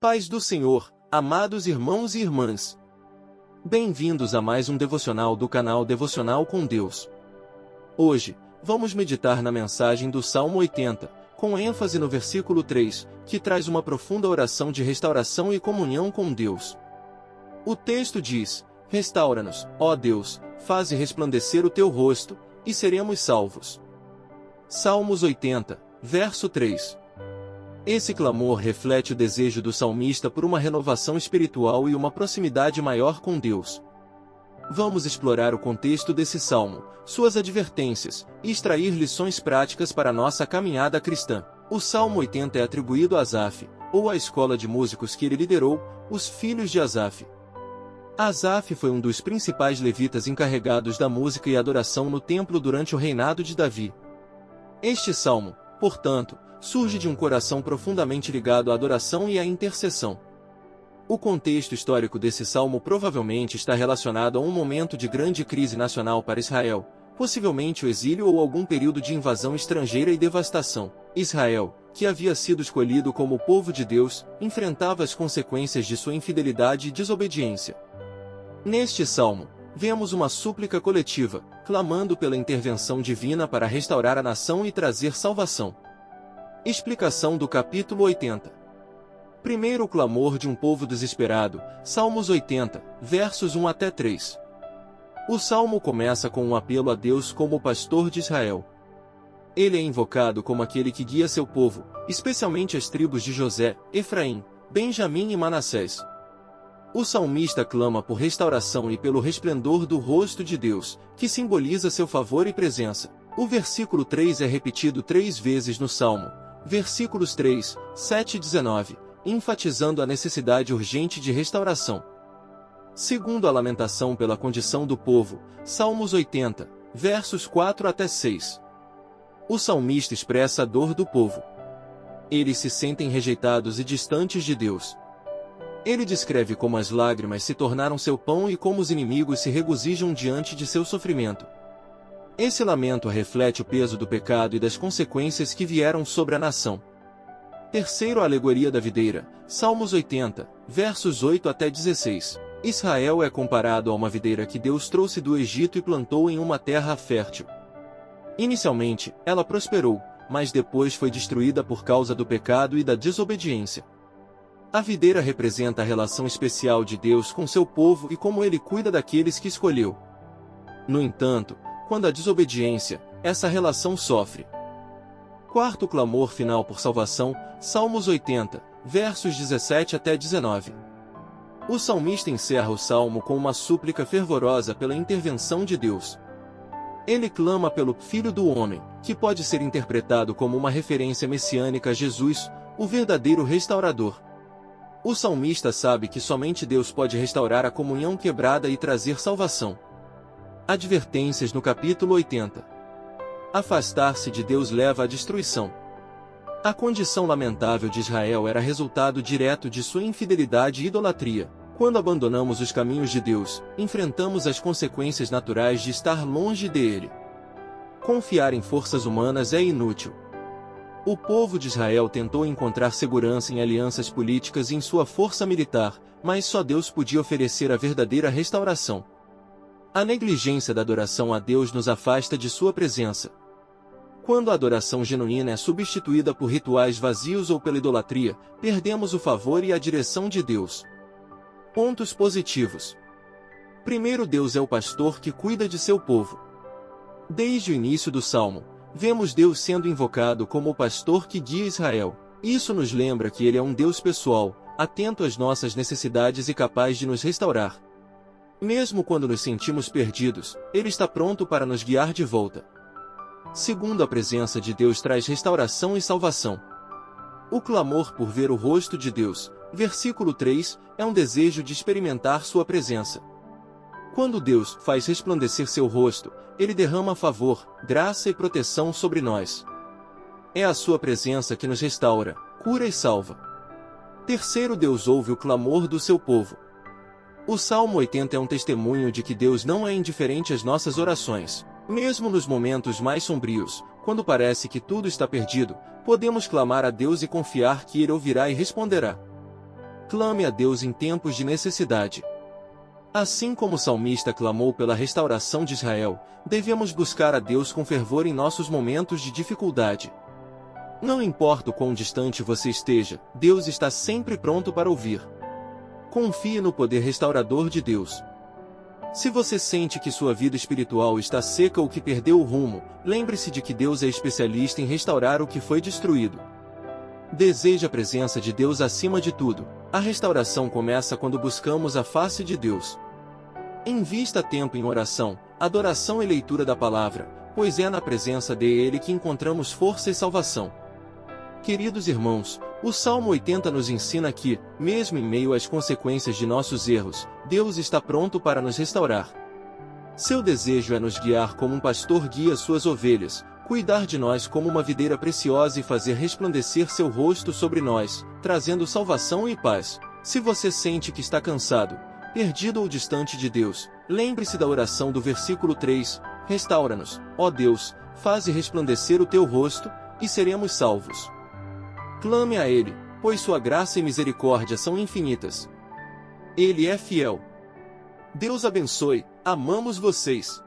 Paz do Senhor, amados irmãos e irmãs. Bem-vindos a mais um devocional do canal Devocional com Deus. Hoje, vamos meditar na mensagem do Salmo 80, com ênfase no versículo 3, que traz uma profunda oração de restauração e comunhão com Deus. O texto diz: Restaura-nos, ó Deus, faze resplandecer o teu rosto, e seremos salvos. Salmos 80, verso 3. Esse clamor reflete o desejo do salmista por uma renovação espiritual e uma proximidade maior com Deus. Vamos explorar o contexto desse salmo, suas advertências, e extrair lições práticas para nossa caminhada cristã. O Salmo 80 é atribuído a Asaf, ou à escola de músicos que ele liderou, os filhos de Asaf. Asaf foi um dos principais levitas encarregados da música e adoração no templo durante o reinado de Davi. Este salmo, portanto, surge de um coração profundamente ligado à adoração e à intercessão. O contexto histórico desse salmo provavelmente está relacionado a um momento de grande crise nacional para Israel, possivelmente o exílio ou algum período de invasão estrangeira e devastação. Israel, que havia sido escolhido como povo de Deus, enfrentava as consequências de sua infidelidade e desobediência. Neste salmo, vemos uma súplica coletiva, clamando pela intervenção divina para restaurar a nação e trazer salvação. Explicação do capítulo 80. Primeiro o clamor de um povo desesperado, Salmos 80, versos 1 até 3. O salmo começa com um apelo a Deus como o pastor de Israel. Ele é invocado como aquele que guia seu povo, especialmente as tribos de José, Efraim, Benjamim e Manassés. O salmista clama por restauração e pelo resplendor do rosto de Deus, que simboliza seu favor e presença. O versículo 3 é repetido 3 vezes no salmo, versículos 3, 7 e 19, enfatizando a necessidade urgente de restauração. Segundo a lamentação pela condição do povo, Salmos 80, versos 4 até 6. O salmista expressa a dor do povo. Eles se sentem rejeitados e distantes de Deus. Ele descreve como as lágrimas se tornaram seu pão e como os inimigos se regozijam diante de seu sofrimento. Esse lamento reflete o peso do pecado e das consequências que vieram sobre a nação. Terceiro, a alegoria da videira, Salmos 80, versos 8 até 16. Israel é comparado a uma videira que Deus trouxe do Egito e plantou em uma terra fértil. Inicialmente, ela prosperou, mas depois foi destruída por causa do pecado e da desobediência. A videira representa a relação especial de Deus com seu povo e como ele cuida daqueles que escolheu. No entanto, quando a desobediência, essa relação sofre. Quarto clamor final por salvação, Salmos 80, versos 17 até 19. O salmista encerra o salmo com uma súplica fervorosa pela intervenção de Deus. Ele clama pelo Filho do Homem, que pode ser interpretado como uma referência messiânica a Jesus, o verdadeiro restaurador. O salmista sabe que somente Deus pode restaurar a comunhão quebrada e trazer salvação. Advertências no capítulo 80. Afastar-se de Deus leva à destruição. A condição lamentável de Israel era resultado direto de sua infidelidade e idolatria. Quando abandonamos os caminhos de Deus, enfrentamos as consequências naturais de estar longe dele. Confiar em forças humanas é inútil. O povo de Israel tentou encontrar segurança em alianças políticas e em sua força militar, mas só Deus podia oferecer a verdadeira restauração. A negligência da adoração a Deus nos afasta de sua presença. Quando a adoração genuína é substituída por rituais vazios ou pela idolatria, perdemos o favor e a direção de Deus. Pontos positivos. Primeiro, Deus é o pastor que cuida de seu povo. Desde o início do salmo, vemos Deus sendo invocado como o pastor que guia Israel. Isso nos lembra que ele é um Deus pessoal, atento às nossas necessidades e capaz de nos restaurar. Mesmo quando nos sentimos perdidos, ele está pronto para nos guiar de volta. Segundo, a presença de Deus traz restauração e salvação. O clamor por ver o rosto de Deus, versículo 3, é um desejo de experimentar sua presença. Quando Deus faz resplandecer seu rosto, ele derrama favor, graça e proteção sobre nós. É a sua presença que nos restaura, cura e salva. Terceiro, Deus ouve o clamor do seu povo. O Salmo 80 é um testemunho de que Deus não é indiferente às nossas orações. Mesmo nos momentos mais sombrios, quando parece que tudo está perdido, podemos clamar a Deus e confiar que Ele ouvirá e responderá. Clame a Deus em tempos de necessidade. Assim como o salmista clamou pela restauração de Israel, devemos buscar a Deus com fervor em nossos momentos de dificuldade. Não importa o quão distante você esteja, Deus está sempre pronto para ouvir. Confie no poder restaurador de Deus. Se você sente que sua vida espiritual está seca ou que perdeu o rumo, lembre-se de que Deus é especialista em restaurar o que foi destruído. Deseje a presença de Deus acima de tudo. A restauração começa quando buscamos a face de Deus. Invista tempo em oração, adoração e leitura da palavra, pois é na presença dele que encontramos força e salvação. Queridos irmãos, o Salmo 80 nos ensina que, mesmo em meio às consequências de nossos erros, Deus está pronto para nos restaurar. Seu desejo é nos guiar como um pastor guia suas ovelhas, cuidar de nós como uma videira preciosa e fazer resplandecer seu rosto sobre nós, trazendo salvação e paz. Se você sente que está cansado, perdido ou distante de Deus, lembre-se da oração do versículo 3, restaura-nos, ó Deus, faze resplandecer o teu rosto, e seremos salvos. Clame a Ele, pois sua graça e misericórdia são infinitas. Ele é fiel. Deus abençoe, amamos vocês.